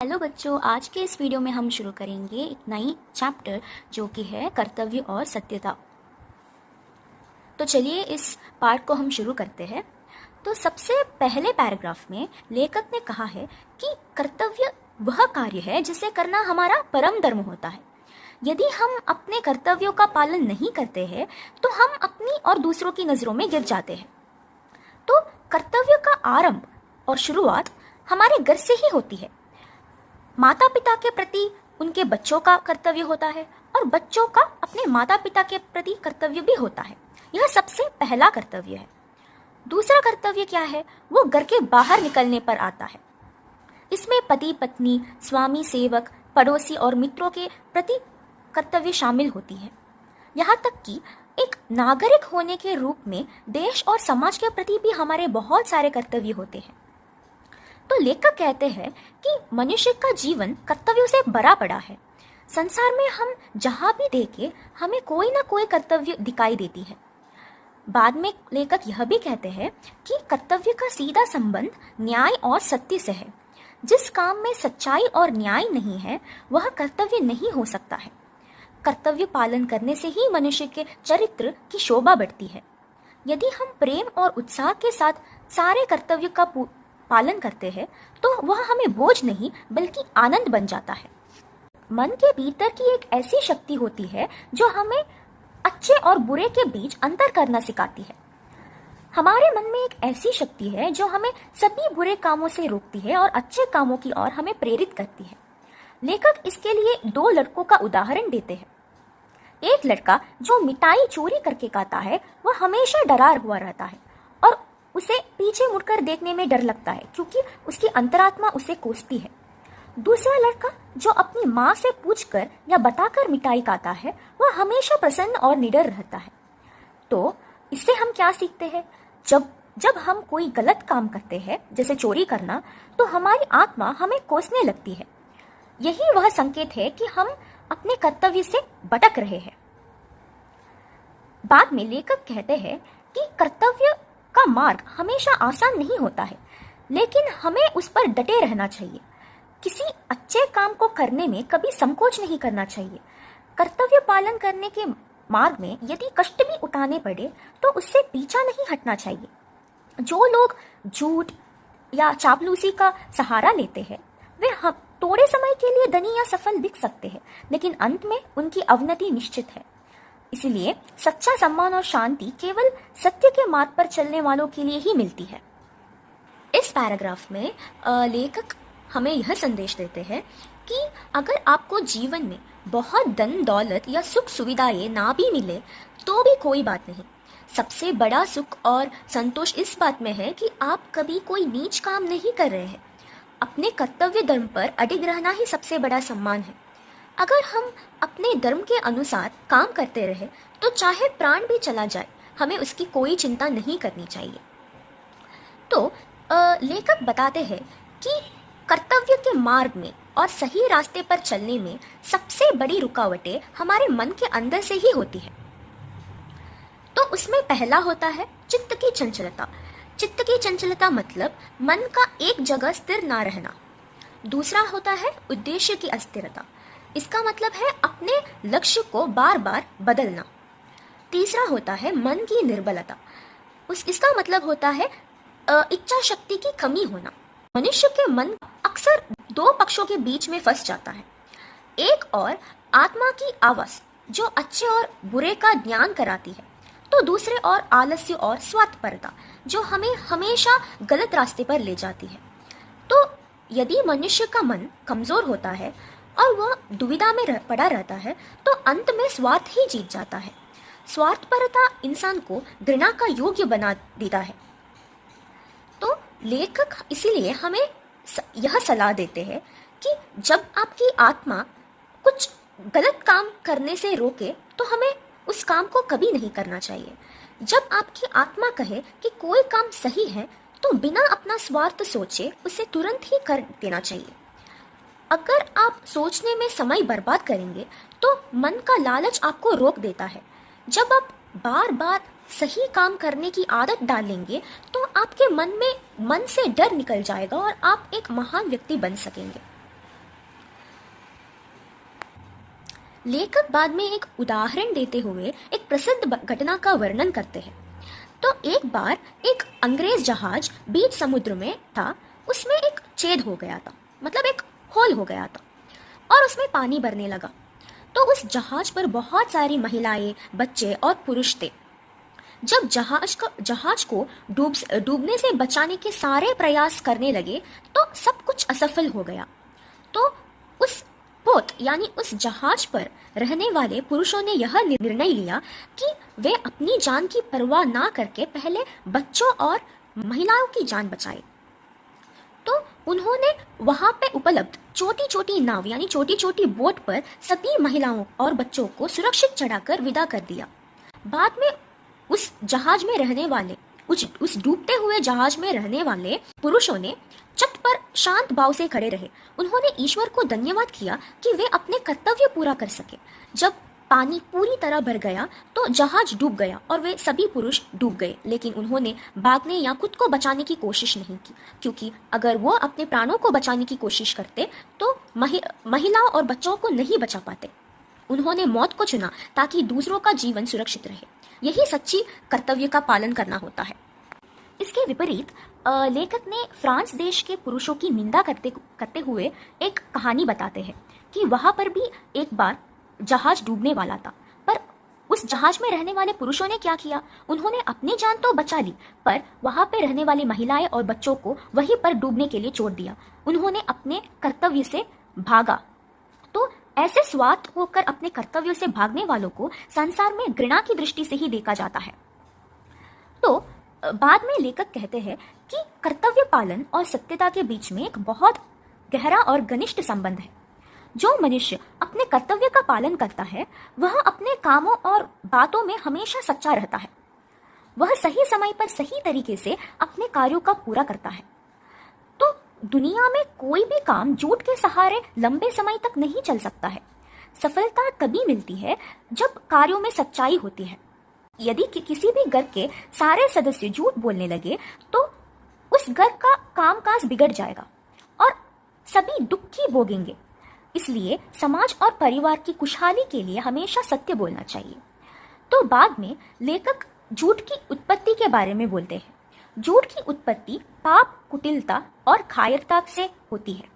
Hello बच्चों, आज के इस वीडियो में हम शुरू करेंगे एक नई चैप्टर जो कि है कर्तव्य और सत्यता। तो चलिए इस पार्ट को हम शुरू करते हैं। तो सबसे पहले पैराग्राफ में लेखक ने कहा है कि कर्तव्य वह कार्य है जिसे करना हमारा परम धर्म होता है। यदि हम अपने कर्तव्यों का पालन नहीं करते हैं तो हम अपनी और दूसरों की नज़रों में गिर जाते हैं। तो कर्तव्य का आरंभ और शुरुआत हमारे घर से ही होती है। माता पिता के प्रति उनके बच्चों का कर्तव्य होता है और बच्चों का अपने माता पिता के प्रति कर्तव्य भी होता है। यह सबसे पहला कर्तव्य है। दूसरा कर्तव्य क्या है? वो घर के बाहर निकलने पर आता है। इसमें पति पत्नी, स्वामी सेवक, पड़ोसी और मित्रों के प्रति कर्तव्य शामिल होती है। यहाँ तक कि एक नागरिक होने के रूप में देश और समाज के प्रति भी हमारे बहुत सारे कर्तव्य होते हैं। तो लेखक कहते हैं कि मनुष्य का जीवन कर्तव्यों से भरा पड़ा है। संसार में हम जहाँ भी देखें हमें कोई ना कोई कर्तव्य दिखाई देती है। बाद में लेखक यह भी कहते हैं कि कर्तव्य का सीधा संबंध न्याय और सत्य से है। जिस काम में सच्चाई और न्याय नहीं है वह कर्तव्य नहीं हो सकता है। कर्तव्य पालन करने से ही मनुष्य के चरित्र की शोभा बढ़ती है। यदि हम प्रेम और उत्साह के साथ सारे कर्तव्य का पालन करते हैं तो वह हमें बोझ नहीं बल्कि आनंद बन जाता है। मन के भीतर की एक ऐसी शक्ति होती है जो हमें अच्छे और बुरे के बीच अंतर करना सिखाती है। हमारे मन में एक ऐसी शक्ति है जो हमें सभी बुरे कामों से रोकती है और अच्छे कामों की ओर हमें प्रेरित करती है। लेखक इसके लिए दो लड़कों का उदाहरण देते हैं। एक लड़का जो मिठाई चोरी करके खाता है वह हमेशा डरा हुआ रहता है और उसे पीछे मुड़कर देखने में डर लगता है क्योंकि उसकी अंतरात्मा उसे कोसती है। दूसरा लड़का जो अपनी माँ से पूछकर या बताकर मिठाई खाता है वह हमेशा प्रसन्न और निडर रहता है। तो इससे हम क्या सीखते हैं? जब हम कोई गलत काम करते हैं जैसे चोरी करना तो हमारी आत्मा हमें कोसने लगती है। यही वह संकेत है कि हम अपने कर्तव्य से भटक रहे हैं। बाद में लेखक कहते हैं कि कर्तव्य का मार्ग हमेशा आसान नहीं होता है, लेकिन हमें उस पर डटे रहना चाहिए। किसी अच्छे काम को करने में कभी संकोच नहीं करना चाहिए। कर्तव्य पालन करने के मार्ग में यदि कष्ट भी उठाने पड़े तो उससे पीछा नहीं हटना चाहिए। जो लोग झूठ या चापलूसी का सहारा लेते हैं वे थोड़े समय के लिए धनी या सफल दिख सकते हैं, लेकिन अंत में उनकी अवनति निश्चित है। इसलिए सच्चा सम्मान और शांति केवल सत्य के मार्ग पर चलने वालों के लिए ही मिलती है। इस पैराग्राफ में लेखक हमें यह संदेश देते हैं कि अगर आपको जीवन में बहुत धन दौलत या सुख सुविधाएं ना भी मिले तो भी कोई बात नहीं। सबसे बड़ा सुख और संतोष इस बात में है कि आप कभी कोई नीच काम नहीं कर रहे हैं। अपने कर्तव्य धर्म पर अडिग रहना ही सबसे बड़ा सम्मान है। अगर हम अपने धर्म के अनुसार काम करते रहे तो चाहे प्राण भी चला जाए हमें उसकी कोई चिंता नहीं करनी चाहिए। तो लेखक बताते हैं कि कर्तव्य के मार्ग में और सही रास्ते पर चलने में सबसे बड़ी रुकावटें हमारे मन के अंदर से ही होती है। तो उसमें पहला होता है चित्त की चंचलता। चित्त की चंचलता मतलब मन का एक जगह स्थिर ना रहना। दूसरा होता है उद्देश्य की अस्थिरता। इसका मतलब है अपने लक्ष्य को बार बार बदलना। तीसरा होता है मन की निर्बलता। इसका मतलब होता है इच्छा शक्ति की कमी होना। मनुष्य के मन अक्सर दो पक्षों के बीच में फंस जाता है। एक और आत्मा की आवाज जो अच्छे और बुरे का ज्ञान कराती है, तो दूसरे और आलस्य और स्वार्थपरता जो हमें हमेशा गलत रास्ते पर ले जाती है। तो यदि मनुष्य का मन कमजोर होता है और वह दुविधा में पड़ा रहता है तो अंत में स्वार्थ ही जीत जाता है। स्वार्थपरता इंसान को घृणा का योग्य बना देता है। तो लेखक इसीलिए हमें यह सलाह देते हैं कि जब आपकी आत्मा कुछ गलत काम करने से रोके तो हमें उस काम को कभी नहीं करना चाहिए। जब आपकी आत्मा कहे कि कोई काम सही है तो बिना अपना स्वार्थ सोचे उसे तुरंत ही कर देना चाहिए। अगर आप सोचने में समय बर्बाद करेंगे तो मन का लालच आपको रोक देता है। जब आप बार बार सही काम करने की आदत डालेंगे तो आपके मन से डर निकल जाएगा और आप एक महान व्यक्ति बन सकेंगे। लेखक बाद में एक उदाहरण देते हुए एक प्रसिद्ध घटना का वर्णन करते हैं। तो एक बार एक अंग्रेज जहाज बीच समुद्र में था, उसमें एक छेद हो गया था, मतलब एक होल हो गया था, और उसमें पानी भरने लगा। तो उस जहाज पर बहुत सारी महिलाएं, बच्चे और पुरुष थे। जब जहाज को डूबने से बचाने के सारे प्रयास करने लगे तो सब कुछ असफल हो गया। तो उस पोत यानी उस जहाज पर रहने वाले पुरुषों ने यह निर्णय लिया कि वे अपनी जान की परवाह ना करके पहले बच्चों और महिलाओं की जान बचाए। तो उन्होंने वहां पे उपलब्ध छोटी छोटी नाव यानी छोटी छोटी बोट पर सभी महिलाओं और बच्चों को सुरक्षित चढ़ाकर विदा कर दिया। बाद में उस जहाज में रहने वाले उस डूबते हुए जहाज में रहने वाले पुरुषों ने छत पर शांत भाव से खड़े रहे। उन्होंने ईश्वर को धन्यवाद किया कि वे अपने कर्तव्य पूरा कर सके। जब पानी पूरी तरह भर गया तो जहाज डूब गया और वे सभी पुरुष डूब गए, लेकिन उन्होंने भागने या खुद को बचाने की कोशिश नहीं की, क्योंकि अगर वो अपने प्राणों को बचाने की कोशिश करते तो महिलाओं और बच्चों को नहीं बचा पाते। उन्होंने मौत को चुना ताकि दूसरों का जीवन सुरक्षित रहे। यही सच्ची कर्तव्य का पालन करना होता है। इसके विपरीत लेखक ने फ्रांस देश के पुरुषों की निंदा करते हुए एक कहानी बताते हैं कि वहां पर भी एक बार जहाज डूबने वाला था, पर उस जहाज में रहने वाले पुरुषों ने क्या किया, उन्होंने अपनी जान तो बचा ली, पर वहां पे रहने वाली महिलाएं और बच्चों को वहीं पर डूबने के लिए छोड़ दिया। उन्होंने अपने कर्तव्य से भागा। तो ऐसे स्वार्थ होकर अपने कर्तव्यों से भागने वालों को संसार में घृणा की दृष्टि से ही देखा जाता है। तो बाद में लेखक कहते हैं कि कर्तव्य पालन और सत्यता के बीच में एक बहुत गहरा और घनिष्ठ संबंध है। जो मनुष्य अपने कर्तव्य का पालन करता है वह अपने कामों और बातों में हमेशा सच्चा रहता है। वह सही समय पर सही तरीके से अपने कार्यों का पूरा करता है। तो दुनिया में कोई भी काम झूठ के सहारे लंबे समय तक नहीं चल सकता है। सफलता तभी मिलती है जब कार्यों में सच्चाई होती है। यदि किसी भी घर के सारे सदस्य झूठ बोलने लगे तो उस घर का कामकाज बिगड़ जाएगा और सभी दुखी भोगेंगे। इसलिए समाज और परिवार की खुशहाली के लिए हमेशा सत्य बोलना चाहिए। तो बाद में लेखक झूठ की उत्पत्ति के बारे में बोलते हैं। झूठ की उत्पत्ति पाप, कुटिलता और कायरता से होती है।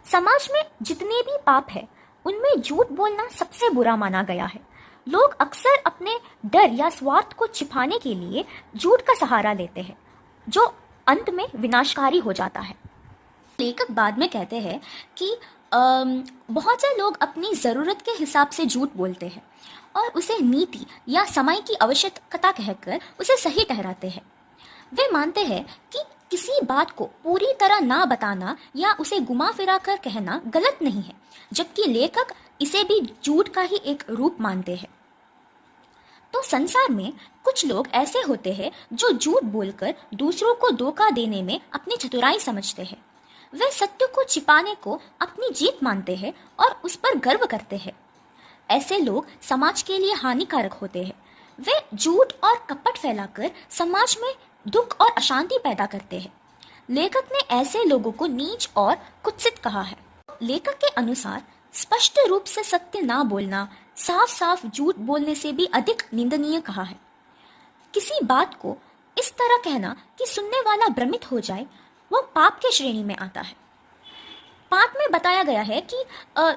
समाज में जितने भी पाप है उनमें झूठ बोलना सबसे बुरा माना गया है। लोग अक्सर अपने डर या स्वार्थ को छिपाने के लिए झूठ का सहारा लेते हैं, जो अंत में विनाशकारी हो जाता है। लेखक बाद में कहते हैं कि बहुत से लोग अपनी ज़रूरत के हिसाब से झूठ बोलते हैं और उसे नीति या समय की आवश्यकता कहकर उसे सही ठहराते हैं। वे मानते हैं कि किसी बात को पूरी तरह ना बताना या उसे घुमा फिरा कर कहना गलत नहीं है, जबकि लेखक इसे भी झूठ का ही एक रूप मानते हैं। तो संसार में कुछ लोग ऐसे होते हैं जो झूठ बोलकर दूसरों को धोखा देने में अपनी चतुराई समझते हैं। वे सत्य को छिपाने को अपनी जीत मानते हैं और उस पर गर्व करते हैं। ऐसे लोग समाज के लिए हानिकारक होते हैं। वे झूठ और कपट फैलाकर समाज में दुख और अशांति पैदा करते हैं। लेखक ने ऐसे लोगों को नीच और कुत्सित कहा है। लेखक के अनुसार स्पष्ट रूप से सत्य ना बोलना साफ साफ झूठ बोलने से भी अधिक निंदनीय कहा है। किसी बात को इस तरह कहना कि सुनने वाला भ्रमित हो जाए, वो पाप के श्रेणी में आता है। पाठ में बताया गया है कि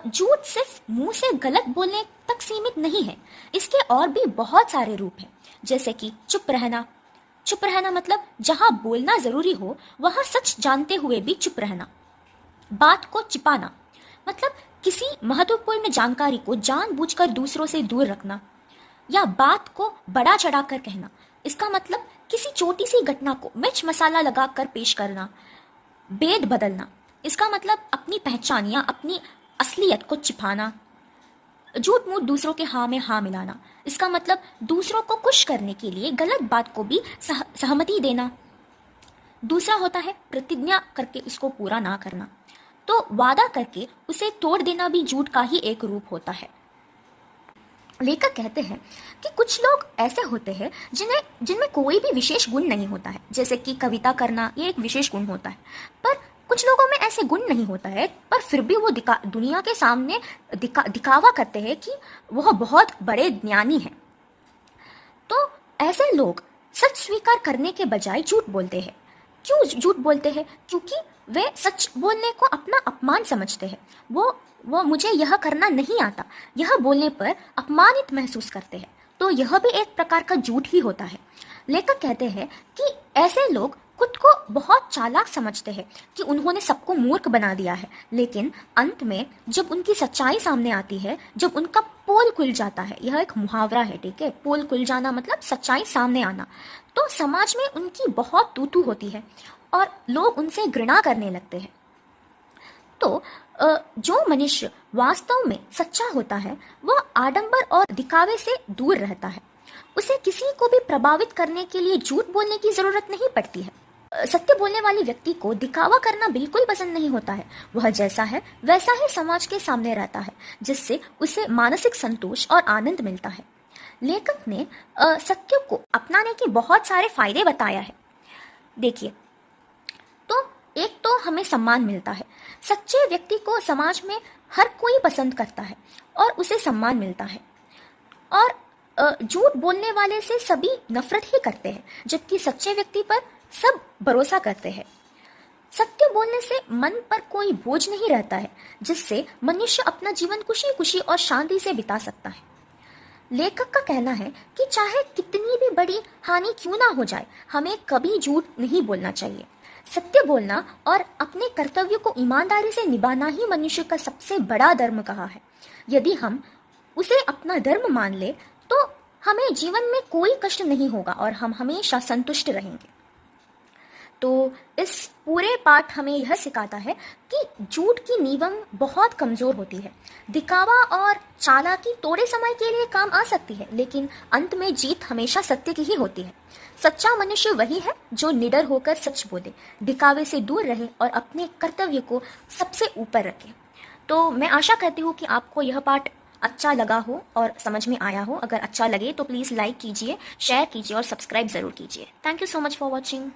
झूठ सिर्फ मुंह से गलत बोलने तक सीमित नहीं है, इसके और भी बहुत सारे रूप हैं, जैसे कि चुप रहना। चुप रहना मतलब जहां बोलना जरूरी हो वहां सच जानते हुए भी चुप रहना। बात को छिपाना मतलब किसी महत्वपूर्ण जानकारी को जानबूझकर दूसरों से दूर रखना, या बात को बड़ा चढ़ाकर कहना। इसका मतलब किसी छोटी सी घटना को मिर्च मसाला लगाकर पेश करना। भेद बदलना, इसका मतलब अपनी पहचान या अपनी असलियत को छिपाना। झूठ मूठ दूसरों के हाँ में हाँ मिलाना, इसका मतलब दूसरों को खुश करने के लिए गलत बात को भी सहमति देना। दूसरा होता है प्रतिज्ञा करके उसको पूरा ना करना, तो वादा करके उसे तोड़ देना भी झूठ का ही एक रूप होता है। लेखक कहते हैं कि कुछ लोग ऐसे होते हैं जिनमें कोई भी विशेष गुण नहीं होता है, जैसे कि कविता करना, ये एक विशेष गुण होता है, पर कुछ लोगों में ऐसे गुण नहीं होता है, पर फिर भी वो दुनिया के सामने दिखावा करते हैं कि वह बहुत बड़े ज्ञानी हैं। तो ऐसे लोग सच स्वीकार करने के बजाय झूठ बोलते हैं। क्यों झूठ बोलते हैं? क्योंकि वे सच बोलने को अपना अपमान समझते हैं। वो मुझे यह करना नहीं आता, यह बोलने पर अपमानित महसूस करते हैं। तो यह भी एक प्रकार का झूठ ही होता है। लेखक कहते हैं कि ऐसे लोग खुद को बहुत चालाक समझते हैं कि उन्होंने सबको मूर्ख बना दिया है, लेकिन अंत में जब उनकी सच्चाई सामने आती है, जब उनका पोल खुल जाता है, यह एक मुहावरा है, ठीक है, पोल खुल जाना मतलब सच्चाई सामने आना, तो समाज में उनकी बहुत तू होती है और लोग उनसे घृणा करने लगते हैं। तो जो मनुष्य वास्तव में सच्चा होता है वह आडंबर और दिखावे से दूर रहता है। उसे किसी को भी प्रभावित करने के लिए झूठ बोलने की जरूरत नहीं पड़ती है। सत्य बोलने वाले व्यक्ति को दिखावा करना बिल्कुल पसंद नहीं होता है। वह जैसा है वैसा ही समाज के सामने रहता है, जिससे उसे मानसिक संतोष और आनंद मिलता है। लेखक ने सत्य को अपनाने के बहुत सारे फायदे बताया है। देखिए, तो एक तो हमें सम्मान मिलता है। सच्चे व्यक्ति को समाज में हर कोई पसंद करता है और उसे सम्मान मिलता है। और झूठ बोलने वाले से सभी नफरत ही करते हैं, जबकि सच्चे व्यक्ति पर सब भरोसा करते हैं। सत्य बोलने से मन पर कोई बोझ नहीं रहता है, जिससे मनुष्य अपना जीवन खुशी खुशी और शांति से बिता सकता है। लेखक का कहना है कि चाहे कितनी भी बड़ी हानि क्यों ना हो जाए, हमें कभी झूठ नहीं बोलना चाहिए। सत्य बोलना और अपने कर्तव्य को ईमानदारी से निभाना ही मनुष्य का सबसे बड़ा धर्म कहा है। यदि हम उसे अपना धर्म मान ले तो हमें जीवन में कोई कष्ट नहीं होगा और हम हमेशा संतुष्ट रहेंगे। तो इस पूरे पाठ हमें यह सिखाता है कि झूठ की नींव बहुत कमजोर होती है। दिखावा और चालाकी थोड़े समय के लिए काम आ सकती है, लेकिन अंत में जीत हमेशा सत्य की ही होती है। सच्चा मनुष्य वही है जो निडर होकर सच बोले, दिखावे से दूर रहे और अपने कर्तव्य को सबसे ऊपर रखे। तो मैं आशा करती हूँ कि आपको यह पाठ अच्छा लगा हो और समझ में आया हो। अगर अच्छा लगे तो प्लीज़ लाइक कीजिए, शेयर कीजिए और सब्सक्राइब ज़रूर कीजिए। Thank you so much for watching.